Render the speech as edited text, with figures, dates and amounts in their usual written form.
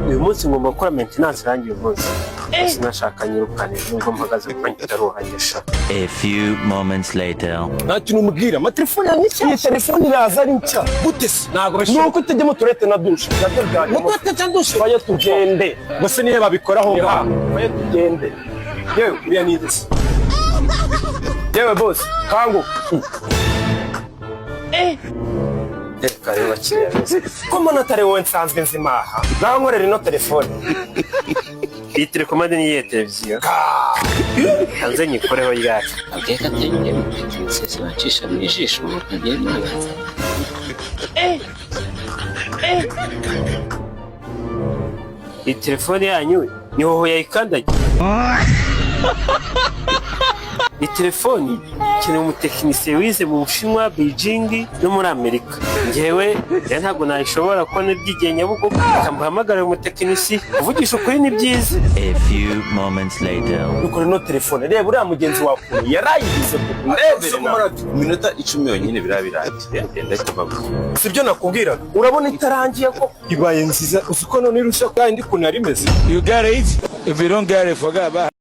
uyu munsi ngomba gukora maintenance rangi uyu munsi sinashaka nyirukane nubwo mpagaze kwa nyitaruhanyesha. A few moments later. Ntacyo numubwira amatelefone yanjye iyi telefone iraza ari nshya gute se nuko utajyemo turete na dushe nabyo byanjye nuko utajya dushe baye tugende gusa niyo babikoraho ngaha baye tugende yewe uriya ni iki yewe boss kangu reka reba kiriya ko mbona atari wowe nsanzwe nzimaha nkankorera ino telefone. Iyi telekomande ni iyihe televiziyo hanze nyikoreho yacu abweka atengeye umutekinisiye wacisha mu ijisho agiye mwabanza. iyi telefone yanyu ni hoho yayikandagiye. iyi telefoni ikeneye umutekinisiye wize mu Bushinwa, Beijing no muri Amerika. Njyewe ntabwo nayishobora kubona ibyigiye Nyabugogo akamuhamagara umutekinisiye uvugisha ukuri ni byiza. A few moments later. Dukora ino telefone reba uriya mugenzi wawe yarayigize iminota 10 yonyine birabirangiye ndahita mbavuga. Sibyo nakubwiraga urabona itarangiye ko ibaye nziza uzi ko none irusha kandi kunari meze. You get it? If you don't get it, forget about it.